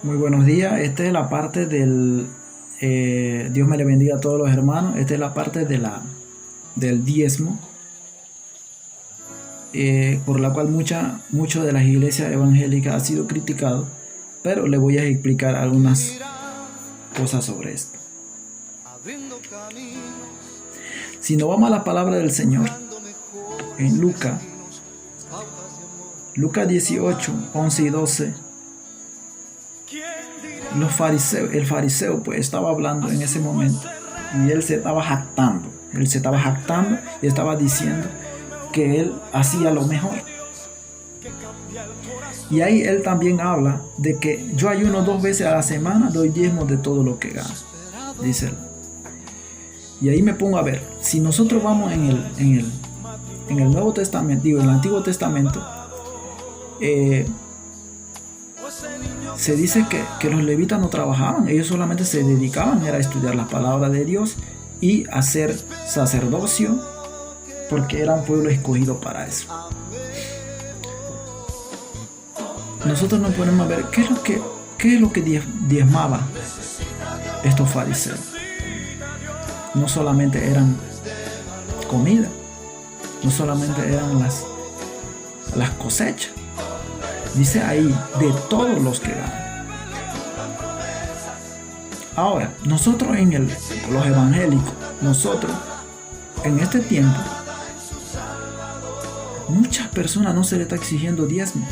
Muy buenos días. Esta es la parte del Dios me le bendiga a todos los hermanos. Esta es la parte del diezmo, por la cual muchas de las iglesias evangélicas ha sido criticado, pero le voy a explicar algunas cosas sobre esto. Si no vamos a la palabra del Señor, en Lucas 18, 11 y 12, el fariseo pues estaba hablando en ese momento y él se estaba jactando y estaba diciendo que él hacía lo mejor. Y ahí él también habla de que yo ayuno 2 veces a la semana, doy diezmo de todo lo que gano, dice él. Y ahí me pongo a ver, si nosotros vamos en el Nuevo Testamento, en el Antiguo Testamento, se dice que los levitas no trabajaban, ellos solamente se dedicaban a estudiar la palabra de Dios y hacer sacerdocio, porque era un pueblo escogido para eso. Nosotros nos ponemos a ver qué es lo que diezmaba estos fariseos. No solamente eran comida, no solamente eran las cosechas. Dice ahí, de todos los que ganan. Ahora, nosotros los evangélicos, nosotros en este tiempo, muchas personas no se le está exigiendo diezmo.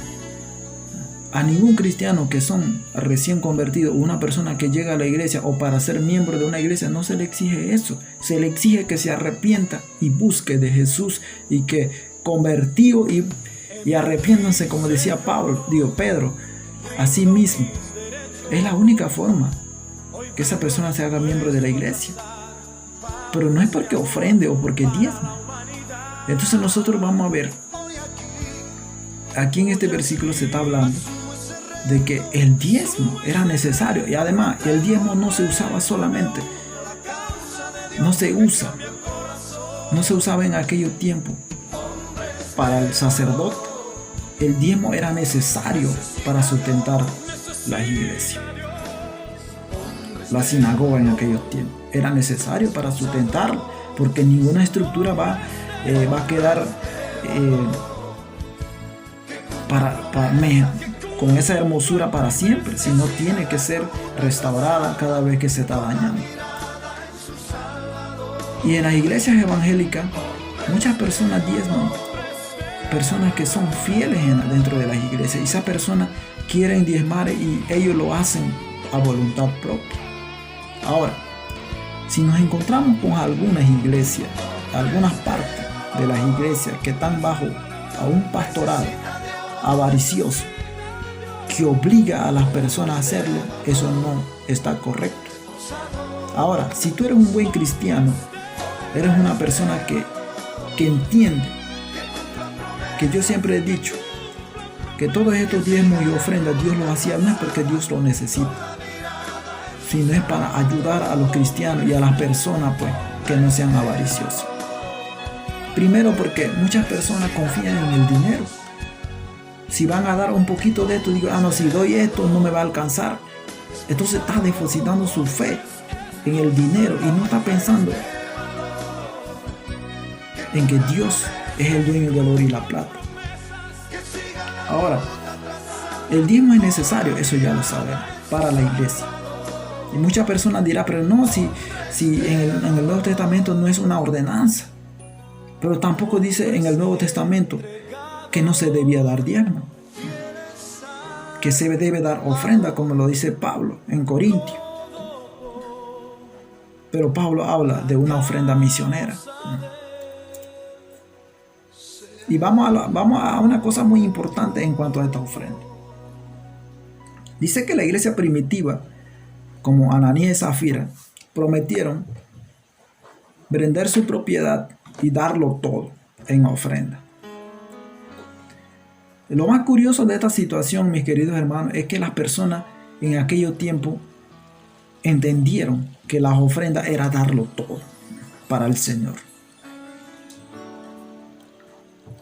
A ningún cristiano que son recién convertidos, una persona que llega a la iglesia o para ser miembro de una iglesia, no se le exige eso. Se le exige que se arrepienta y busque de Jesús y que convertido y arrepiéndanse, como decía Pedro, así mismo. Es la única forma que esa persona se haga miembro de la iglesia. Pero no es porque ofrende o porque diezma. Entonces nosotros vamos a ver, aquí en este versículo se está hablando de que el diezmo era necesario, y además el diezmo no se usaba solamente, no se usaba en aquellos tiempos para el sacerdote. El diezmo era necesario para sustentar las iglesias. La sinagoga en aquellos tiempos era necesario para sustentarla, porque ninguna estructura va a quedar con esa hermosura para siempre, sino tiene que ser restaurada cada vez que se está dañando. Y en las iglesias evangélicas, muchas personas diezman, personas que son fieles dentro de las iglesias, y esas personas quieren diezmar y ellos lo hacen a voluntad propia. Ahora, si nos encontramos con algunas iglesias, algunas partes de las iglesias que están bajo a un pastorado avaricioso que obliga a las personas a hacerlo, eso no está correcto. Ahora, si tú eres un buen cristiano, eres una persona que entiende, que yo siempre he dicho que todos estos diezmos y ofrendas Dios los hacía no es porque Dios lo necesita, sino es para ayudar a los cristianos y a las personas pues que no sean avariciosos. Primero, porque muchas personas confían en el dinero. Si van a dar un poquito de esto, digo, no, si doy esto no me va a alcanzar. Entonces está depositando su fe en el dinero y no está pensando en que Dios es el dueño del oro y la plata. Ahora, el diezmo es necesario, eso ya lo sabemos, para la iglesia. Y muchas personas dirán, pero no, si en el Nuevo Testamento no es una ordenanza. Pero tampoco dice en el Nuevo Testamento que no se debía dar diezmo, que se debe dar ofrenda, como lo dice Pablo en Corintios. Pero Pablo habla de una ofrenda misionera. Y vamos a una cosa muy importante en cuanto a esta ofrenda. Dice que la iglesia primitiva, como Ananías y Zafira, prometieron vender su propiedad y darlo todo en ofrenda. Lo más curioso de esta situación, mis queridos hermanos, es que las personas en aquellos tiempos entendieron que las ofrendas era darlo todo para el Señor.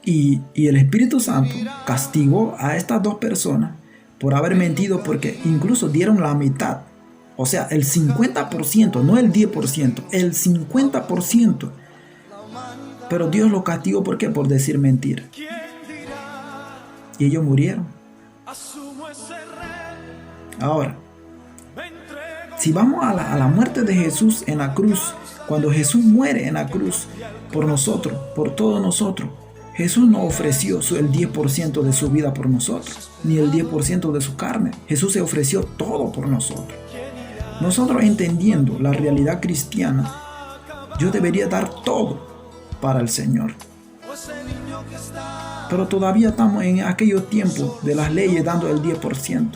Y el Espíritu Santo castigó a estas dos personas por haber mentido, porque incluso dieron la mitad. O sea, el 50%, no el 10%, el 50%. Pero Dios lo castigó, ¿por qué? Por decir mentira. Y ellos murieron. Ahora, si vamos a la muerte de Jesús en la cruz, cuando Jesús muere en la cruz por nosotros, por todos nosotros, Jesús no ofreció el 10% de su vida por nosotros, ni el 10% de su carne. Jesús se ofreció todo por nosotros. Nosotros, entendiendo la realidad cristiana, yo debería dar todo para el Señor. Pero todavía estamos en aquellos tiempos de las leyes dando el 10%.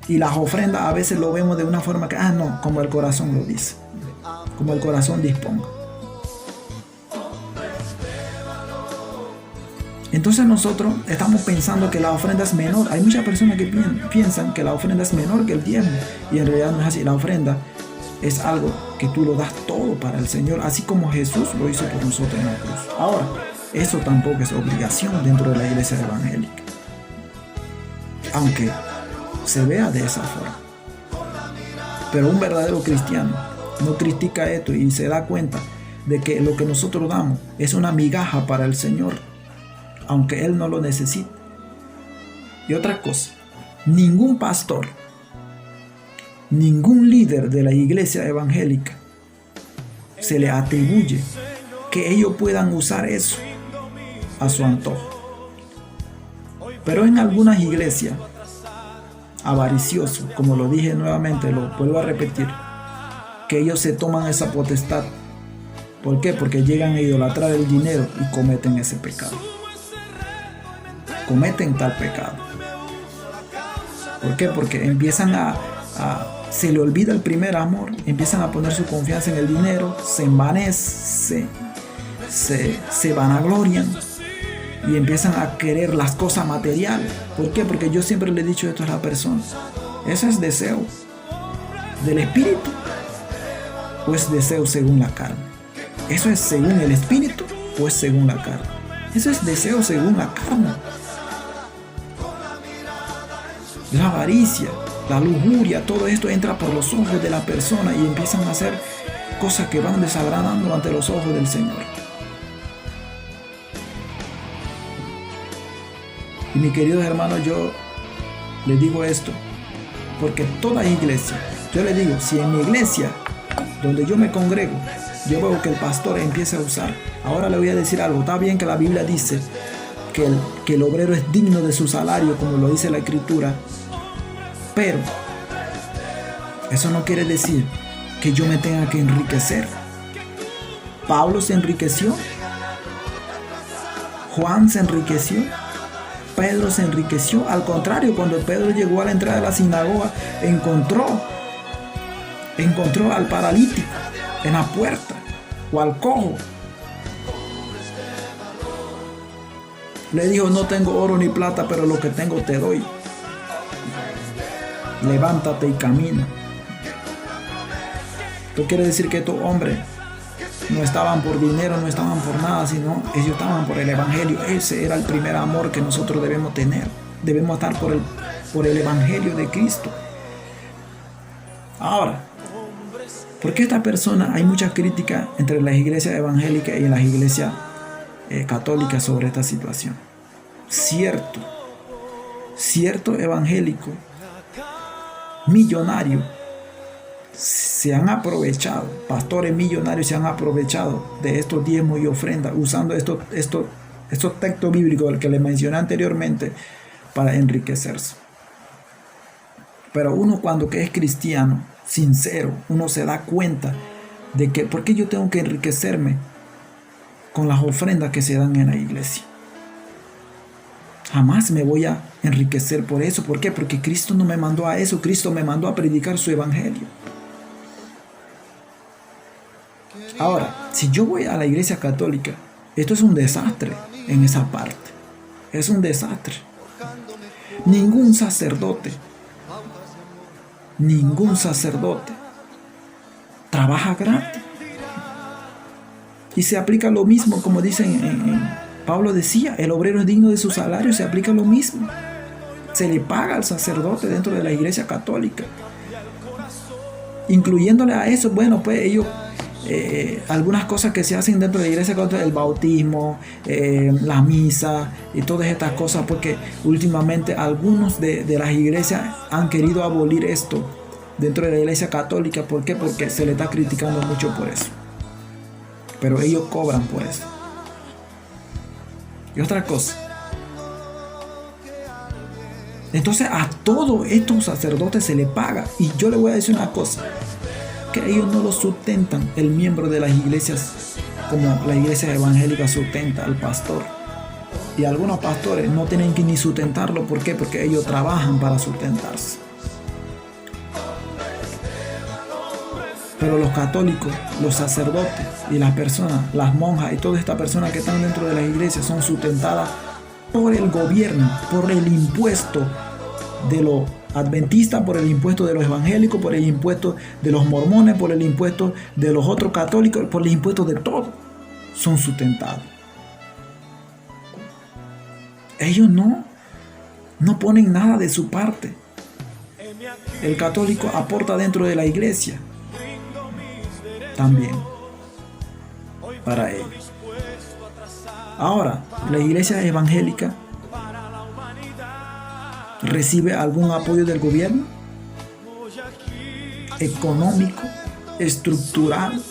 Y las ofrendas a veces lo vemos de una forma que, no, como el corazón lo dice, como el corazón disponga. Entonces nosotros estamos pensando que la ofrenda es menor. Hay muchas personas que piensan que la ofrenda es menor que el diezmo. Y en realidad no es así. La ofrenda es algo que tú lo das todo para el Señor, así como Jesús lo hizo por nosotros en la cruz. Ahora, eso tampoco es obligación dentro de la iglesia evangélica, aunque se vea de esa forma. Pero un verdadero cristiano no critica esto y se da cuenta de que lo que nosotros damos es una migaja para el Señor, aunque Él no lo necesite. Y otra cosa, ningún pastor, ningún líder de la iglesia evangélica se le atribuye que ellos puedan usar eso a su antojo. Pero en algunas iglesias avariciosos, como lo dije nuevamente, lo vuelvo a repetir, que ellos se toman esa potestad. ¿Por qué? Porque llegan a idolatrar el dinero y cometen ese pecado. Cometen tal pecado. ¿Por qué? Porque empiezan se le olvida el primer amor, empiezan a poner su confianza en el dinero, se envanecen, se vanaglorian y empiezan a querer las cosas materiales. ¿Por qué? Porque yo siempre le he dicho esto a las personas. ¿Eso es deseo del espíritu o es deseo según la carne? ¿Eso es según el espíritu o es según la carne? Eso es deseo según la carne. La avaricia, la lujuria, todo esto entra por los ojos de la persona y empiezan a hacer cosas que van desagradando ante los ojos del Señor. Y mis queridos hermanos, yo les digo esto porque toda iglesia, yo les digo, si en mi iglesia donde yo me congrego, yo veo que el pastor empieza a usar, ahora le voy a decir algo, está bien que la Biblia dice que el obrero es digno de su salario, como lo dice la Escritura, pero eso no quiere decir que yo me tenga que enriquecer. Pablo se enriqueció, Juan se enriqueció, Pedro se enriqueció. Al contrario, cuando Pedro llegó a la entrada de la sinagoga, encontró al paralítico en la puerta o al cojo. Le dijo: no tengo oro ni plata, pero lo que tengo te doy. Levántate y camina. Esto quiere decir que estos hombres no estaban por dinero, no estaban por nada, sino ellos estaban por el evangelio. Ese era el primer amor que nosotros debemos tener. Debemos estar por el evangelio de Cristo. Ahora, ¿por qué esta persona? Hay mucha crítica entre las iglesias evangélicas y las iglesias católicas sobre esta situación. Cierto evangélico millonario se han aprovechado, pastores millonarios se han aprovechado de estos diezmos y ofrendas, usando estos textos bíblicos que les mencioné anteriormente para enriquecerse. Pero uno, cuando que es cristiano sincero, uno se da cuenta de que ¿por qué yo tengo que enriquecerme con las ofrendas que se dan en la iglesia? Jamás me voy a enriquecer por eso. ¿Por qué? Porque Cristo no me mandó a eso. Cristo me mandó a predicar su evangelio. Ahora, si yo voy a la iglesia católica, esto es un desastre en esa parte. Es un desastre. Ningún sacerdote trabaja gratis. Y se aplica lo mismo, como dicen Pablo decía, el obrero es digno de su salario, se aplica lo mismo. se le paga al sacerdote dentro de la iglesia católica. Incluyéndole a eso, bueno, pues ellos, algunas cosas que se hacen dentro de la iglesia católica, el bautismo, la misa y todas estas cosas, porque últimamente algunos de las iglesias han querido abolir esto dentro de la iglesia católica. ¿Por qué? Porque se le está criticando mucho por eso. Pero ellos cobran por eso. Y otra cosa. Entonces a todos estos sacerdotes se le paga. Y yo le voy a decir una cosa. Que ellos no lo sustentan el miembro de las iglesias como la iglesia evangélica sustenta al pastor. Y algunos pastores no tienen que ni sustentarlo. ¿Por qué? Porque ellos trabajan para sustentarse. Pero los católicos, los sacerdotes y las personas, las monjas y todas estas personas que están dentro de las iglesias son sustentadas por el gobierno, por el impuesto de los adventistas, por el impuesto de los evangélicos, por el impuesto de los mormones, por el impuesto de los otros católicos, por el impuesto de todos. Son sustentados. Ellos no ponen nada de su parte. El católico aporta dentro de la iglesia también para ellos. Ahora, la iglesia evangélica recibe algún apoyo del gobierno económico, estructural.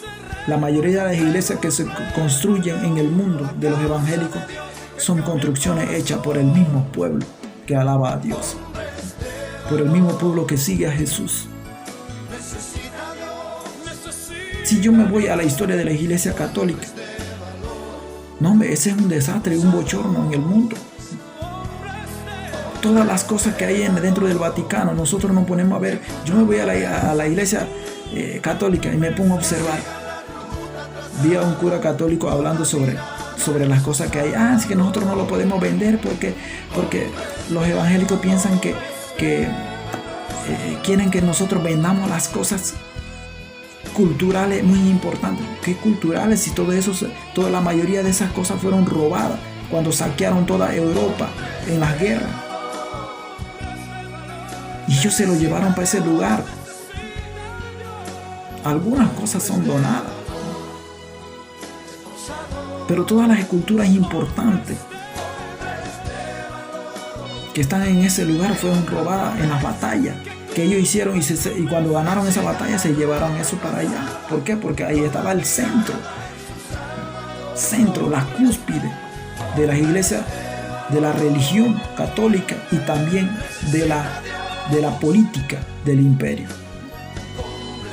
La mayoría de las iglesias que se construyen en el mundo de los evangélicos son construcciones hechas por el mismo pueblo que alaba a Dios, por el mismo pueblo que sigue a Jesús. Si yo me voy a la historia de la iglesia católica, no, hombre, ese es un desastre, un bochorno en el mundo. Todas las cosas que hay dentro del Vaticano, nosotros nos ponemos a ver. Yo me voy a la iglesia católica y me pongo a observar. Vi a un cura católico hablando sobre las cosas que hay. Así que nosotros no lo podemos vender porque los evangélicos piensan que quieren que nosotros vendamos las cosas culturales muy importantes. ¿Qué culturales? Si toda la mayoría de esas cosas fueron robadas cuando saquearon toda Europa en las guerras. Y ellos se lo llevaron para ese lugar. Algunas cosas son donadas. Pero todas las esculturas importantes que están en ese lugar fueron robadas en las batallas que ellos hicieron, y cuando ganaron esa batalla se llevaron eso para allá. ¿Por qué? Porque ahí estaba el centro, la cúspide de las iglesias, de la religión católica y también de la política del imperio.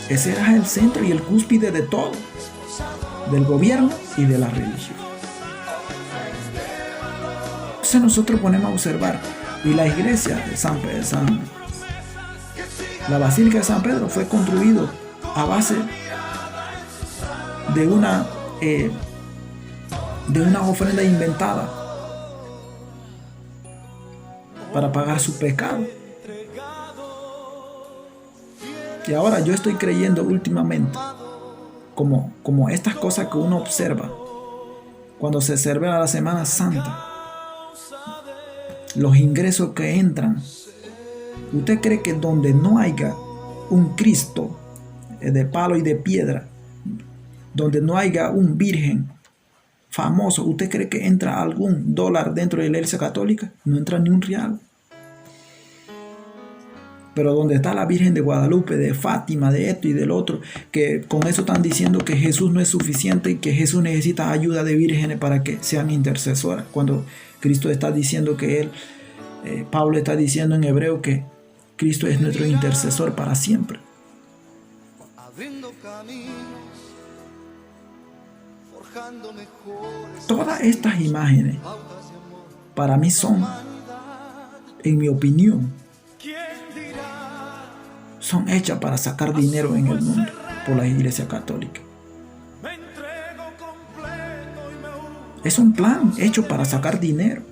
Ese era el centro y el cúspide de todo, del gobierno y de la religión. Entonces nosotros ponemos a observar, y la iglesia de la Basílica de San Pedro fue construido a base de una ofrenda inventada para pagar su pecado. Y ahora yo estoy creyendo últimamente, como estas cosas que uno observa cuando se celebra la Semana Santa, los ingresos que entran. ¿Usted cree que donde no haya un Cristo de palo y de piedra, donde no haya un virgen famoso, usted cree que entra algún dólar dentro de la iglesia católica? No entra ni un real. Pero donde está la Virgen de Guadalupe, de Fátima, de esto y del otro, que con eso están diciendo que Jesús no es suficiente y que Jesús necesita ayuda de vírgenes para que sean intercesoras, cuando Cristo está diciendo que Pablo está diciendo en hebreo que Cristo es nuestro intercesor para siempre. Todas estas imágenes para mí son, en mi opinión, son hechas para sacar dinero en el mundo por la iglesia católica. Es un plan hecho para sacar dinero.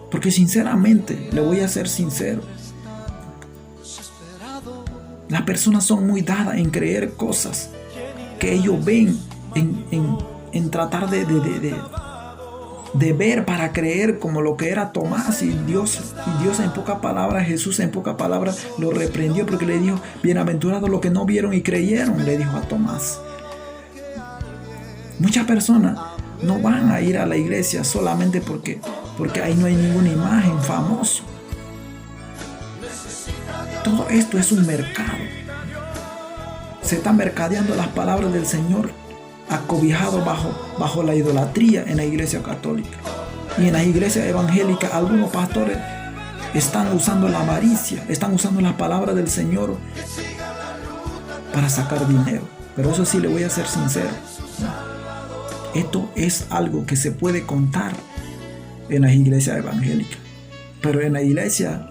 Porque sinceramente, le voy a ser sincero, las personas son muy dadas en creer cosas que ellos ven, en tratar de de ver para creer, como lo que era Tomás, y Dios en pocas palabras, Jesús en pocas palabras lo reprendió, porque le dijo: bienaventurados los que no vieron y creyeron, le dijo a Tomás. Muchas personas no van a ir a la iglesia solamente porque ahí no hay ninguna imagen famosa. Todo esto es un mercado. Se están mercadeando las palabras del Señor, acobijado bajo la idolatría en la iglesia católica. Y en las iglesias evangélicas algunos pastores están usando la avaricia, están usando las palabras del Señor para sacar dinero. Pero eso sí, le voy a ser sincero, esto es algo que se puede contar en las iglesias evangélicas. Pero en la iglesia